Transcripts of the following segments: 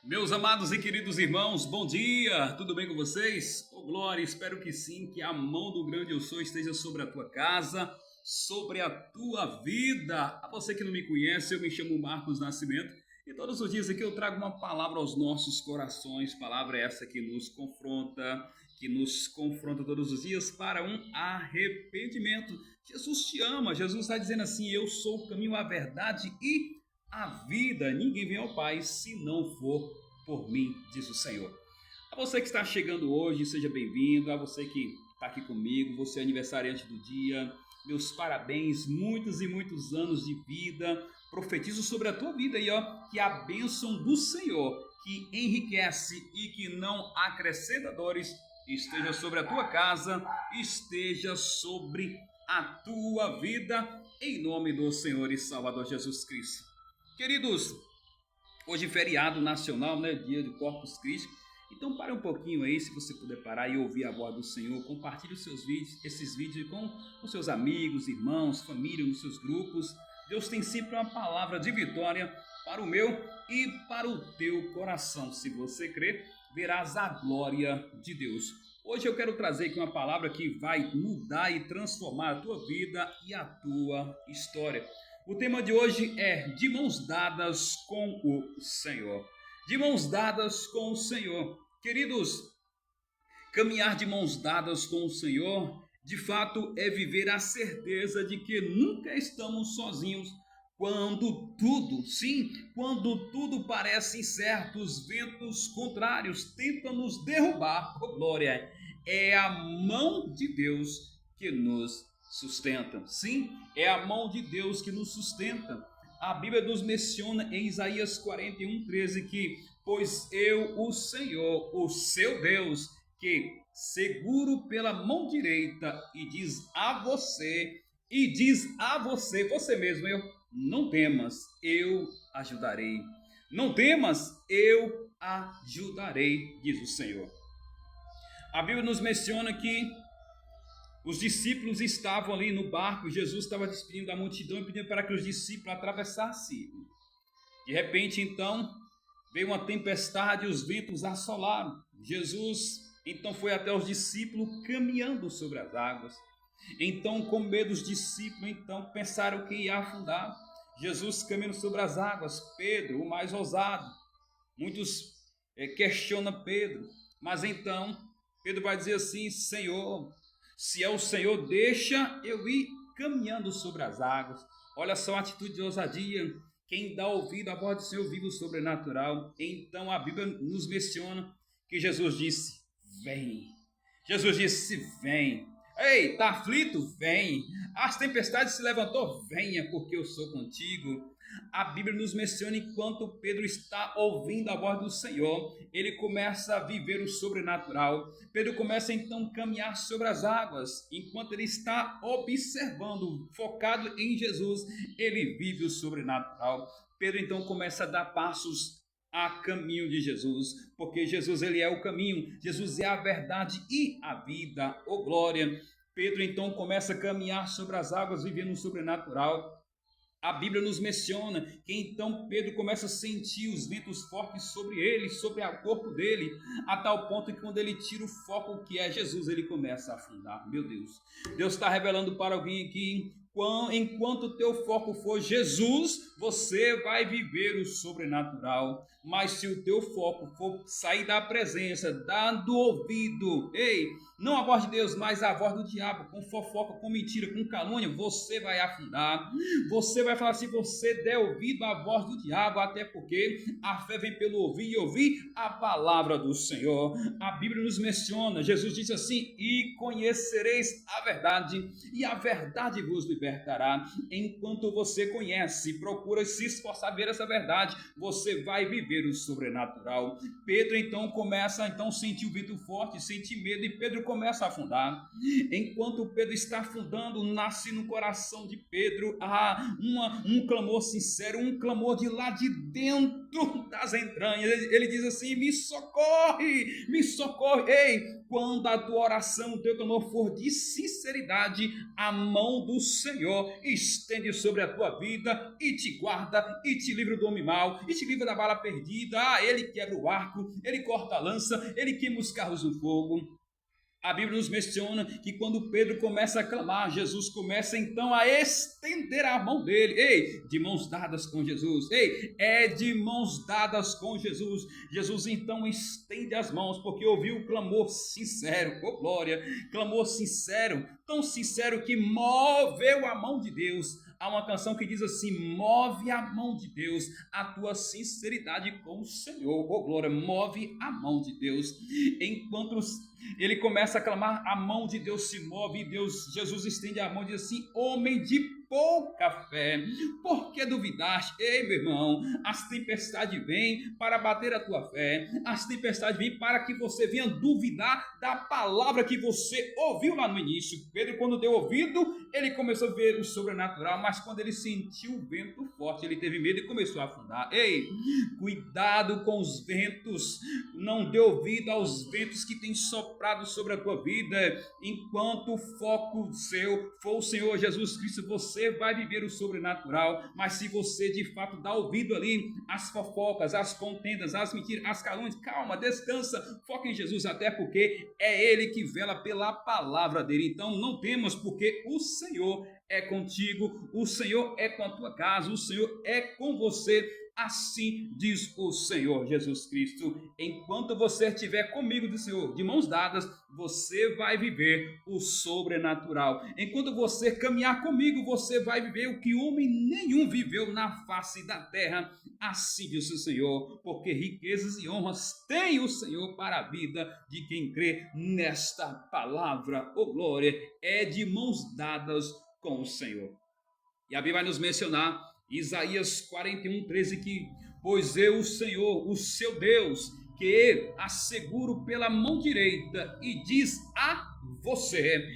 Meus amados e queridos irmãos, bom dia! Tudo bem com vocês? Oh, glória, espero que sim, que a mão do grande eu sou esteja sobre a tua casa, sobre a tua vida. A você que não me conhece, eu me chamo Marcos Nascimento e todos os dias aqui eu trago uma palavra aos nossos corações, palavra essa que nos confronta todos os dias para um arrependimento. Jesus te ama, Jesus está dizendo assim: eu sou o caminho, a verdade e a vida. Ninguém vem ao Pai se não for por mim, diz o Senhor. A você que está chegando hoje, seja bem-vindo. A você que está aqui comigo, você é aniversariante do dia, meus parabéns, muitos e muitos anos de vida. Profetizo sobre a tua vida aí, ó, que a bênção do Senhor, que enriquece e que não acrescenta dores, esteja sobre a tua casa, esteja sobre a tua vida, em nome do Senhor e Salvador Jesus Cristo. Queridos, hoje feriado nacional, né? Dia do Corpus Christi. Então pare um pouquinho aí, se você puder parar e ouvir a voz do Senhor. Compartilhe os seus vídeos, esses vídeos com os seus amigos, irmãos, família, nos seus grupos. Deus tem sempre uma palavra de vitória para o meu e para o teu coração. Se você crer, verás a glória de Deus. Hoje eu quero trazer aqui uma palavra que vai mudar e transformar a tua vida e a tua história. O tema de hoje é de mãos dadas com o Senhor. De mãos dadas com o Senhor. Queridos, caminhar de mãos dadas com o Senhor, de fato, é viver a certeza de que nunca estamos sozinhos. Quando tudo, sim, quando tudo parece incerto, os ventos contrários tentam nos derrubar, oh glória, é a mão de Deus que nos sustenta. Sim, é a mão de Deus que nos sustenta. A Bíblia nos menciona em Isaías 41:13 que, pois eu, o Senhor, o seu Deus, que seguro pela mão direita e diz a você, você mesmo, eu, não temas, eu ajudarei. Não temas, eu ajudarei, diz o Senhor. A Bíblia nos menciona que os discípulos estavam ali no barco, Jesus estava despedindo da multidão e pedindo para que os discípulos atravessassem. De repente, então, veio uma tempestade e os ventos assolaram. Jesus, então, foi até os discípulos caminhando sobre as águas. Então, com medo, os discípulos, então, pensaram que ia afundar. Jesus caminhando sobre as águas, Pedro, o mais ousado. Muitos questionam Pedro, mas então, Pedro vai dizer assim: Senhor, se é o Senhor, deixa eu ir caminhando sobre as águas. Olha só a atitude de ousadia. Quem dá ouvido à voz do Senhor vive o sobrenatural. Então a Bíblia nos menciona que Jesus disse: vem. Jesus disse: vem. Ei, está aflito? Vem. As tempestades se levantou? Venha, porque eu sou contigo. A Bíblia nos menciona enquanto Pedro está ouvindo a voz do Senhor, ele começa a viver o sobrenatural. Pedro começa então a caminhar sobre as águas. Enquanto ele está observando, focado em Jesus, ele vive o sobrenatural. Pedro então começa a dar passos a caminho de Jesus, porque Jesus, ele é o caminho, Jesus é a verdade e a vida, oh glória. Pedro então começa a caminhar sobre as águas, vivendo o sobrenatural. A Bíblia nos menciona que então Pedro começa a sentir os ventos fortes sobre ele, sobre o corpo dele, a tal ponto que quando ele tira o foco que é Jesus, ele começa a afundar. Meu Deus, Deus está revelando para alguém aqui: enquanto o teu foco for Jesus, você vai viver o sobrenatural. Mas se o teu foco for sair da presença, dando ouvido, ei, não a voz de Deus, mas a voz do diabo, com fofoca, com mentira, com calúnia, você vai afundar. Você vai falar, se você der ouvido à voz do diabo, até porque a fé vem pelo ouvir e ouvir a palavra do Senhor. A Bíblia nos menciona, Jesus disse assim: e conhecereis a verdade, e a verdade vos libertará. Enquanto você conhece, procura se esforçar a ver essa verdade, você vai viver o sobrenatural. Pedro então começa a sentir o vento forte, sentir medo, e Pedro começa a afundar. Enquanto Pedro está afundando, nasce no coração de Pedro um clamor sincero, um clamor de lá de dentro das entranhas. Ele diz assim: me socorre, me socorre. Ei, quando a tua oração, o teu clamor for de sinceridade, a mão do Senhor Senhor estende sobre a tua vida e te guarda e te livra do homem mau e te livra da bala perdida. Ele quebra o arco, ele corta a lança, ele queima os carros no fogo. A Bíblia nos menciona que quando Pedro começa a clamar, Jesus começa então a estender a mão dele. Ei, de mãos dadas com Jesus. Ei, é de mãos dadas com Jesus. Jesus então estende as mãos porque ouviu o clamor sincero. Oh glória, clamor sincero, tão sincero que moveu a mão de Deus. Há uma canção que diz assim: move a mão de Deus, a tua sinceridade com o Senhor. Oh glória, move a mão de Deus. Enquanto ele começa a clamar, a mão de Deus se move e Jesus estende a mão e diz assim: homem de pouca fé, por que duvidaste? Ei, meu irmão, as tempestades vêm para bater a tua fé, as tempestades vêm para que você venha duvidar da palavra que você ouviu lá no início. Pedro, quando deu ouvido, ele começou a ver o sobrenatural, mas quando ele sentiu o vento forte, ele teve medo e começou a afundar. Ei, cuidado com os ventos, não dê ouvido aos ventos que têm soprado sobre a tua vida. Enquanto o foco seu for o Senhor Jesus Cristo, você vai viver o sobrenatural. Mas se você de fato dá ouvido ali às fofocas, às contendas, às mentiras, às calúnias, calma, descansa, foca em Jesus, até porque é Ele que vela pela palavra dele. Então não temas, porque o Senhor é contigo, o Senhor é com a tua casa, o Senhor é com você. Assim diz o Senhor Jesus Cristo. Enquanto você estiver comigo do Senhor, de mãos dadas, você vai viver o sobrenatural. Enquanto você caminhar comigo, você vai viver o que homem nenhum viveu na face da terra. Assim diz o Senhor, porque riquezas e honras tem o Senhor para a vida de quem crê nesta palavra. Oh glória, é de mãos dadas com o Senhor. E a Bíblia vai nos mencionar Isaías 41:13, que pois eu, o Senhor, o seu Deus, que asseguro pela mão direita e diz a você,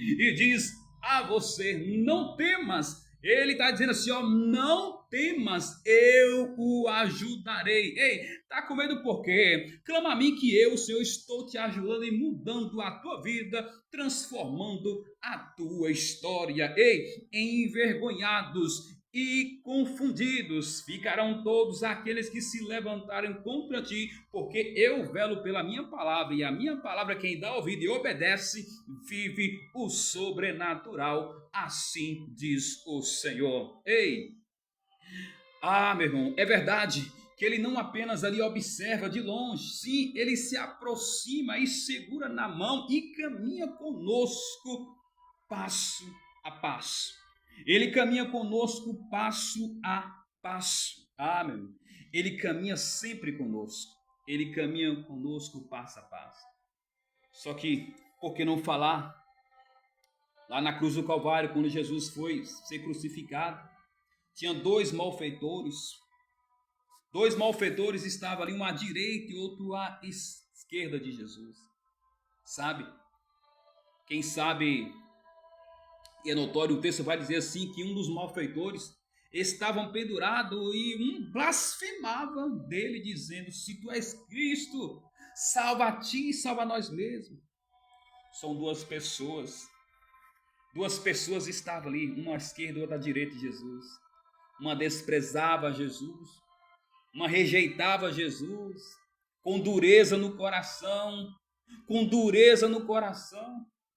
não temas. Ele está dizendo assim, ó, não temas, eu o ajudarei. Ei, tá com medo por quê? Clama a mim que eu, o Senhor, estou te ajudando e mudando a tua vida, transformando a tua história. Ei, envergonhados e confundidos ficarão todos aqueles que se levantarem contra ti, porque eu velo pela minha palavra, e a minha palavra quem dá ouvido e obedece, vive o sobrenatural, assim diz o Senhor. Ei, meu irmão, é verdade que ele não apenas ali observa de longe, sim, ele se aproxima e segura na mão e caminha conosco passo a passo. Ele caminha conosco passo a passo. Meu irmão, ele caminha sempre conosco. Ele caminha conosco passo a passo. Só que, por que não falar lá na cruz do Calvário, quando Jesus foi ser crucificado, tinha dois malfeitores. Dois malfeitores estavam ali, um à direita e outro à esquerda de Jesus. Sabe? Quem sabe, e é notório, o texto vai dizer assim, que um dos malfeitores estavam pendurado e um blasfemava dele, dizendo: se tu és Cristo, salva a ti e salva a nós mesmos. São duas pessoas estavam ali, uma à esquerda e outra à direita de Jesus. Uma desprezava Jesus, uma rejeitava Jesus, com dureza no coração,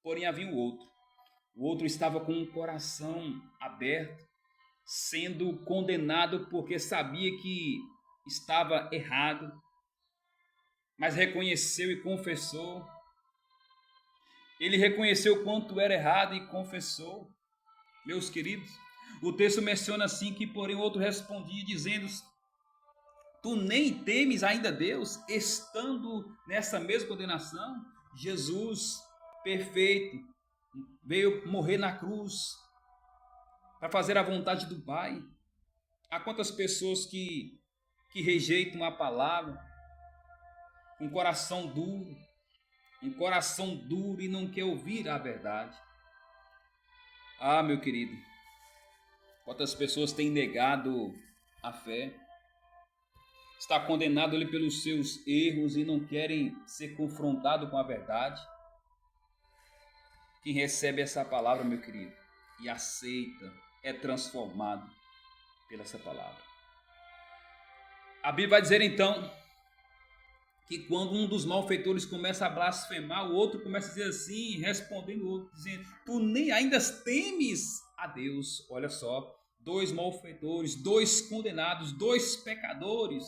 porém havia o outro estava com o coração aberto, sendo condenado porque sabia que estava errado, mas reconheceu e confessou. Ele reconheceu o quanto era errado e confessou. Meus queridos, o texto menciona assim que, porém, o outro respondia dizendo: tu nem temes ainda Deus, estando nessa mesma condenação? Jesus, perfeito, veio morrer na cruz para fazer a vontade do Pai. Há quantas pessoas que rejeitam a palavra, um coração duro e não quer ouvir a verdade. Meu querido, quantas pessoas têm negado a fé, está condenado ali pelos seus erros e não querem ser confrontado com a verdade. Quem recebe essa palavra, meu querido, e aceita, é transformado pela essa palavra. A Bíblia vai dizer então que quando um dos malfeitores começa a blasfemar, o outro começa a dizer assim, respondendo o outro, dizendo: tu nem ainda temes a Deus. Olha só, dois malfeitores, dois condenados, dois pecadores.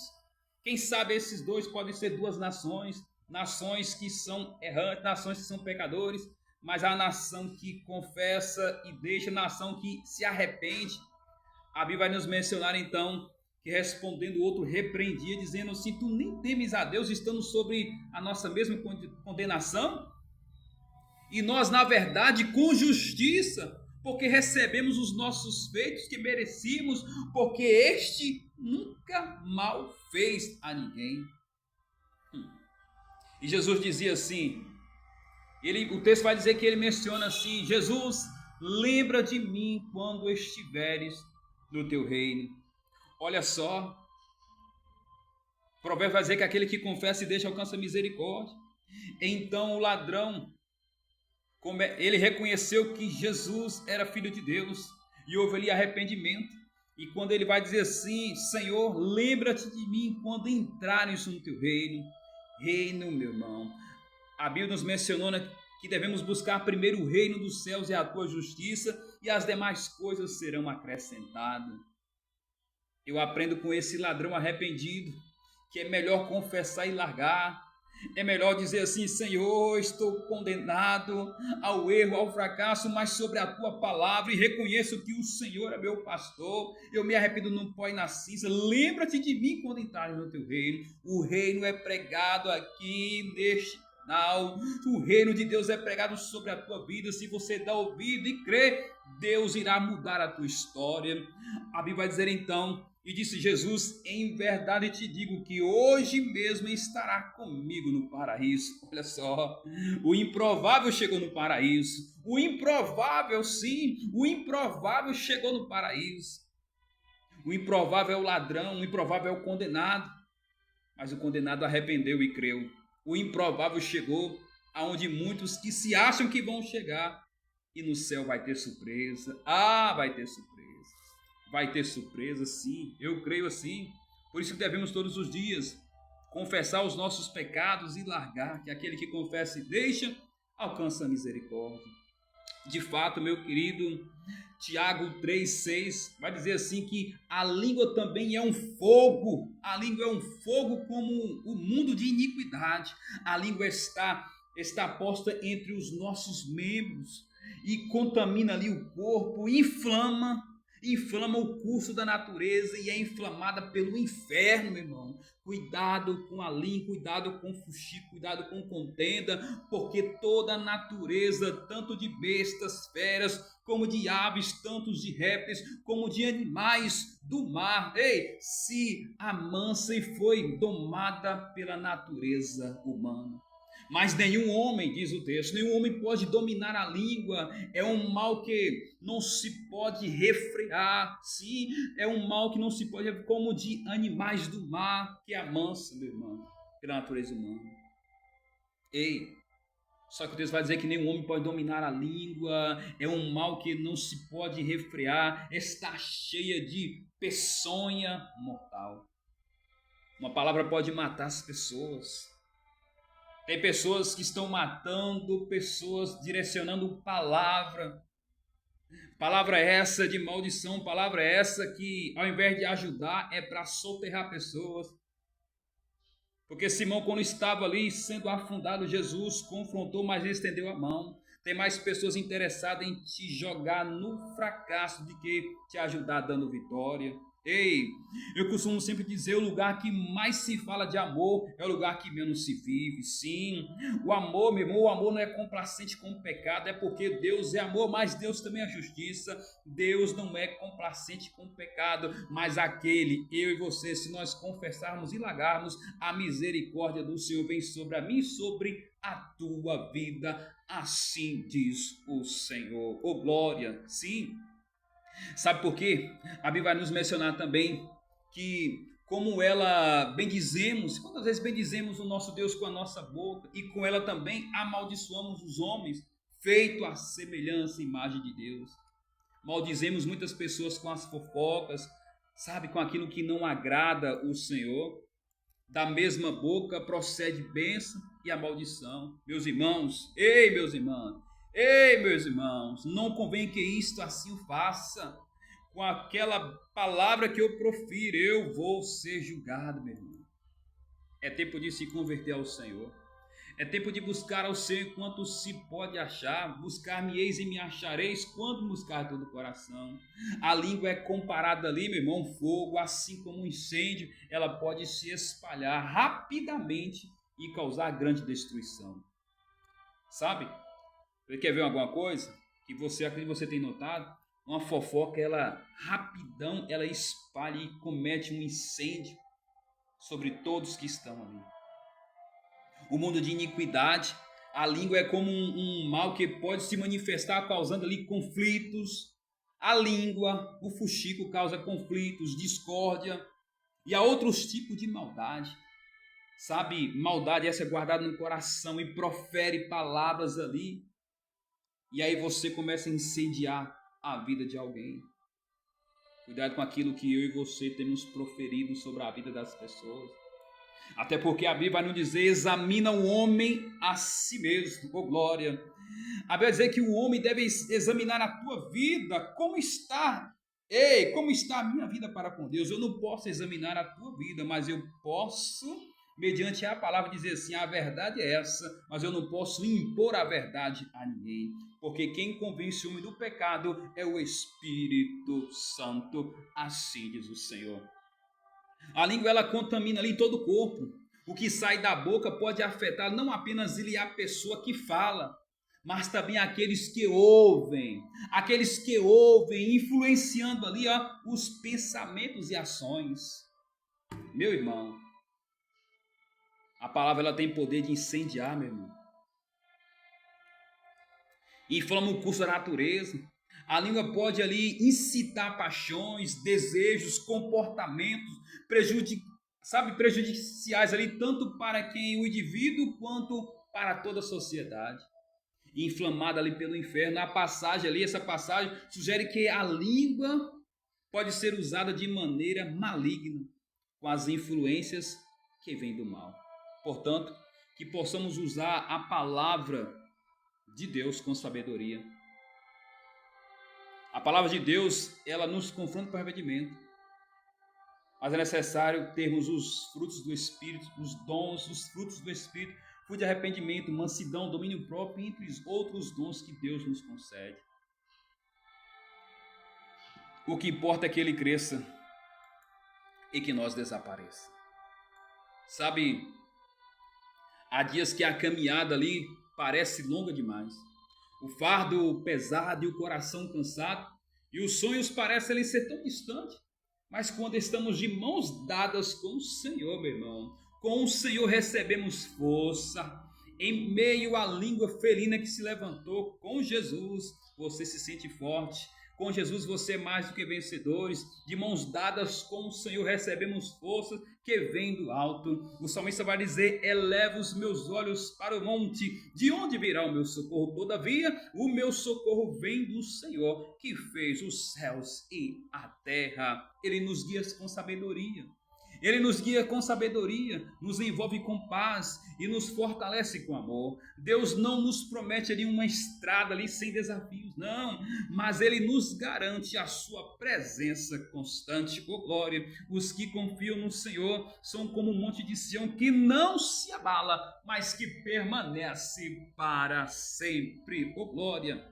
Quem sabe esses dois podem ser duas nações, nações que são errantes, nações que são pecadores, mas a nação que confessa e deixa, a nação que se arrepende. A Bíblia vai nos mencionar então que respondendo o outro repreendia, dizendo assim: tu nem temes a Deus, estando sobre a nossa mesma condenação? E nós, na verdade, com justiça, porque recebemos os nossos feitos que merecíamos, porque este nunca mal fez a ninguém. E Jesus dizia assim, o texto vai dizer que ele menciona assim: Jesus, lembra de mim quando estiveres no teu reino. Olha só, o provérbio vai dizer que aquele que confessa e deixa alcança misericórdia. Então o ladrão, ele reconheceu que Jesus era filho de Deus e houve ali arrependimento. E quando ele vai dizer assim: Senhor, lembra-te de mim quando entrares no teu reino. Reino, meu irmão, a Bíblia nos menciona que devemos buscar primeiro o reino dos céus e a tua justiça, e as demais coisas serão acrescentadas. Eu aprendo com esse ladrão arrependido que é melhor confessar e largar. É melhor dizer assim: Senhor, estou condenado ao erro, ao fracasso, mas sobre a tua palavra, e reconheço que o Senhor é meu pastor. Eu me arrependo no pó e na cinza. Lembra-te de mim quando entrares no teu reino. O reino é pregado aqui neste canal. O reino de Deus é pregado sobre a tua vida. Se você dá ouvido e crê, Deus irá mudar a tua história. A Bíblia vai dizer então: e disse Jesus: em verdade te digo que hoje mesmo estará comigo no paraíso. Olha só, o improvável chegou no paraíso. O improvável, sim, o improvável chegou no paraíso. O improvável é o ladrão, o improvável é o condenado. Mas o condenado arrependeu e creu. O improvável chegou aonde muitos que se acham que vão chegar. E no céu vai ter surpresa. Ah, vai ter surpresa. Vai ter surpresa, sim, eu creio assim. Por isso que devemos todos os dias confessar os nossos pecados e largar, que aquele que confessa e deixa, alcança a misericórdia. De fato, meu querido, Tiago 3,6 vai dizer assim que a língua também é um fogo. A língua é um fogo como o mundo de iniquidade. A língua está posta entre os nossos membros e contamina ali o corpo, inflama o curso da natureza e é inflamada pelo inferno, meu irmão. Cuidado com a língua, cuidado com fuxico, cuidado com contenda, porque toda a natureza, tanto de bestas, feras, como de aves, tanto de répteis, como de animais do mar, se amansa e foi domada pela natureza humana. Mas nenhum homem, diz o texto, nenhum homem pode dominar a língua. É um mal que não se pode refrear. Sim, é um mal que não se pode, como de animais do mar, que amansa, meu irmão, pela natureza humana. Só que o texto vai dizer que nenhum homem pode dominar a língua. É um mal que não se pode refrear. Está cheia de peçonha mortal. Uma palavra pode matar as pessoas. Tem pessoas que estão matando pessoas, direcionando palavra essa de maldição, palavra essa que ao invés de ajudar é para soterrar pessoas. Porque Simão, quando estava ali sendo afundado, Jesus confrontou, mas ele estendeu a mão. Tem mais pessoas interessadas em te jogar no fracasso do que te ajudar dando vitória. Eu costumo sempre dizer: o lugar que mais se fala de amor é o lugar que menos se vive. Sim, o amor, meu irmão, o amor não é complacente com o pecado, é porque Deus é amor, mas Deus também é justiça. Deus não é complacente com o pecado, mas aquele, eu e você, se nós confessarmos e largarmos, a misericórdia do Senhor vem sobre a mim e sobre a tua vida, assim diz o Senhor. Oh, glória, sim. Sabe por quê? A Bíblia vai nos mencionar também que como ela bendizemos, quantas vezes bendizemos o nosso Deus com a nossa boca e com ela também amaldiçoamos os homens, feito à semelhança e imagem de Deus. Maldizemos muitas pessoas com as fofocas, sabe, com aquilo que não agrada o Senhor. Da mesma boca procede bênção e a maldição. Meus irmãos, ei, meus irmãos, não convém que isto assim o faça. Com aquela palavra que eu profiro, eu vou ser julgado, meu irmão. É tempo de se converter ao Senhor. É tempo de buscar ao Senhor enquanto se pode achar. Buscar-me-eis e me achareis quando buscar todo o coração. A língua é comparada ali, meu irmão, fogo, assim como um incêndio, ela pode se espalhar rapidamente e causar grande destruição. Sabe? Você quer ver alguma coisa que você acredita que você tem notado? Uma fofoca, ela rapidão, ela espalha e comete um incêndio sobre todos que estão ali. O mundo de iniquidade, a língua é como um mal que pode se manifestar causando ali conflitos. A língua, o fuxico causa conflitos, discórdia e há outros tipos de maldade. Sabe, maldade essa é guardada no coração e profere palavras ali. E aí você começa a incendiar a vida de alguém. Cuidado com aquilo que eu e você temos proferido sobre a vida das pessoas. Até porque a Bíblia vai nos dizer, examina o homem a si mesmo, oh glória. A Bíblia vai dizer que o homem deve examinar a tua vida, como está. Ei, como está a minha vida para com Deus? Eu não posso examinar a tua vida, mas eu posso, mediante a palavra, dizer assim, a verdade é essa, mas eu não posso impor a verdade a ninguém. Porque quem convence o homem do pecado é o Espírito Santo, assim diz o Senhor. A língua ela contamina ali todo o corpo. O que sai da boca pode afetar não apenas a pessoa que fala, mas também aqueles que ouvem. Aqueles que ouvem, influenciando ali os pensamentos e ações. Meu irmão, a palavra ela tem poder de incendiar, meu irmão. Inflama o curso da natureza. A língua pode ali incitar paixões, desejos, comportamentos prejudiciais ali, tanto para quem o indivíduo quanto para toda a sociedade. Inflamada ali pelo inferno, essa passagem sugere que a língua pode ser usada de maneira maligna, com as influências que vêm do mal. Portanto, que possamos usar a palavra de Deus com sabedoria. A palavra de Deus, ela nos confronta para o arrependimento. Mas é necessário termos os frutos do Espírito, os dons, os frutos do Espírito, fruto de arrependimento, mansidão, domínio próprio, entre os outros dons que Deus nos concede. O que importa é que ele cresça e que nós desapareça. Sabe, há dias que a caminhada ali parece longa demais. O fardo pesado e o coração cansado, e os sonhos parecem ali ser tão distantes. Mas quando estamos de mãos dadas com o Senhor, meu irmão, com o Senhor recebemos força. Em meio à língua felina que se levantou, com Jesus você se sente forte. Com Jesus você é mais do que vencedores. De mãos dadas com o Senhor recebemos força que vem do alto. O salmista vai dizer, eleva os meus olhos para o monte, de onde virá o meu socorro? Todavia, o meu socorro vem do Senhor, que fez os céus e a terra. Ele nos guia com sabedoria. Ele nos guia com sabedoria, nos envolve com paz e nos fortalece com amor. Deus não nos promete ali uma estrada ali sem desafios, não, mas Ele nos garante a sua presença constante. Oh glória, os que confiam no Senhor são como um monte de Sião que não se abala, mas que permanece para sempre. Oh glória.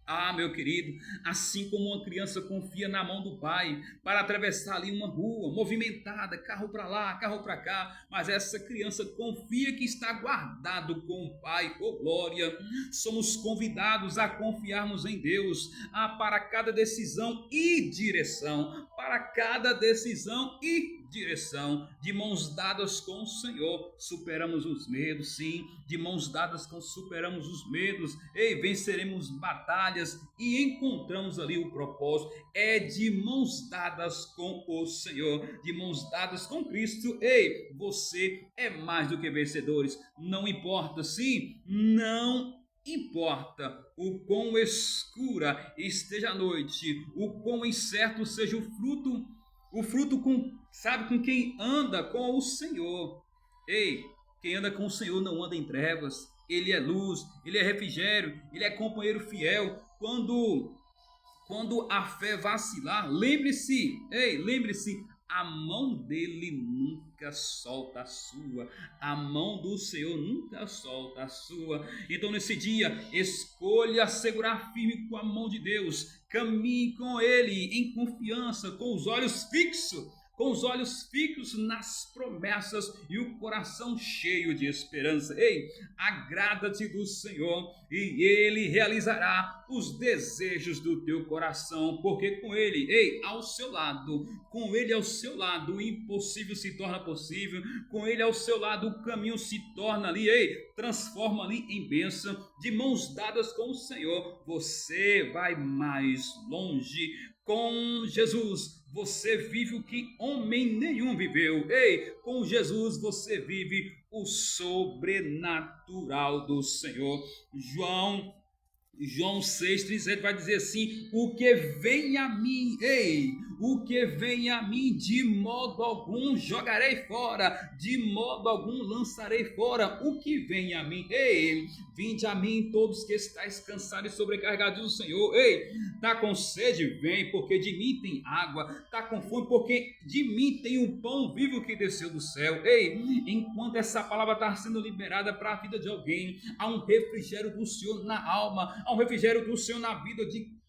Ah, meu querido, assim como uma criança confia na mão do pai para atravessar ali uma rua movimentada, carro para lá, carro para cá, mas essa criança confia que está guardado com o pai, oh glória. Somos convidados a confiarmos em Deus, para cada decisão e direção, de mãos dadas com o Senhor, superamos os medos, sim, de mãos dadas superamos os medos, venceremos batalhas e encontramos ali o propósito, de mãos dadas com o Senhor, de mãos dadas com Cristo, você é mais do que vencedores, não importa, sim, não importa o quão escura esteja a noite, o quão incerto seja o fruto sabe, com quem anda com o Senhor. Ei, quem anda com o Senhor não anda em trevas, ele é luz, ele é refrigério, ele é companheiro fiel. Quando a fé vacilar, lembre-se, ei, lembre-se, a mão dele nunca solta a sua, a mão do Senhor nunca solta a sua. Então nesse dia, escolha segurar firme com a mão de Deus, caminhe com ele em confiança, com os olhos fixos nas promessas e o coração cheio de esperança. Ei, agrada-te do Senhor e ele realizará os desejos do teu coração, porque com ele, ei, ao seu lado, com ele ao seu lado, o impossível se torna possível, com ele ao seu lado, o caminho se torna ali, ei, transforma ali em bênção. De mãos dadas com o Senhor, você vai mais longe. Com Jesus você vive o que homem nenhum viveu. Ei, com Jesus você vive o sobrenatural do Senhor. João 6,37 vai dizer assim: o que vem a mim, ei, o que vem a mim, de modo algum jogarei fora, de modo algum lançarei fora. O que vem a mim, ei, vinde a mim todos que estáis cansados e sobrecarregados do Senhor. Ei, tá com sede? Vem, porque de mim tem água. Tá com fome? Porque de mim tem um pão vivo que desceu do céu. Ei, enquanto essa palavra está sendo liberada para a vida de alguém, há um refrigério do Senhor na alma, há um refrigério do Senhor na vida de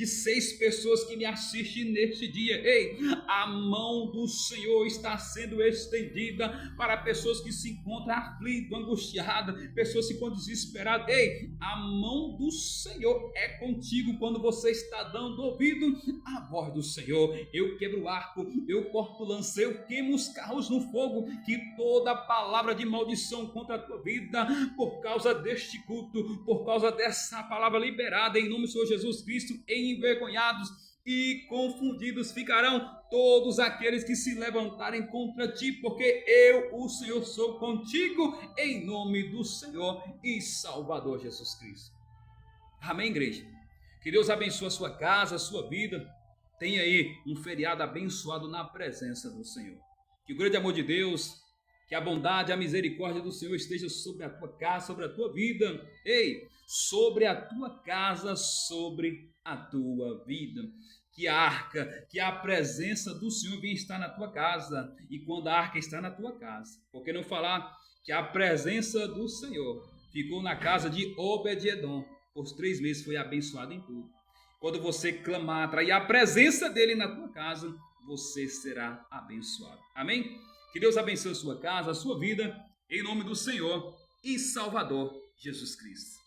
6 pessoas que me assistem neste dia. Ei, a mão do Senhor está sendo estendida para pessoas que se encontram aflitas, angustiadas, pessoas que ficam desesperadas. Ei, a mão do Senhor é contigo quando você está dando ouvido à voz do Senhor. Eu quebro o arco, eu corto lança, eu queimo os carros no fogo, que toda palavra de maldição contra a tua vida, por causa deste culto, por causa dessa palavra liberada em nome do Senhor Jesus Cristo, envergonhados e confundidos ficarão todos aqueles que se levantarem contra ti, porque eu, o Senhor, sou contigo, em nome do Senhor e Salvador Jesus Cristo. Amém, igreja? Que Deus abençoe a sua casa, a sua vida. Tenha aí um feriado abençoado na presença do Senhor. Que o grande amor de Deus, que a bondade e a misericórdia do Senhor esteja sobre a tua casa, sobre a tua vida. Ei, sobre a tua casa, sobre a tua vida. Que a arca, que a presença do Senhor venha estar na tua casa. E quando a arca está na tua casa, por que não falar que a presença do Senhor ficou na casa de Obed-edom? Por 3 meses foi abençoado em tudo. Quando você clamar, atrair a presença dele na tua casa, você será abençoado. Amém? Que Deus abençoe a sua casa, a sua vida, em nome do Senhor e Salvador Jesus Cristo.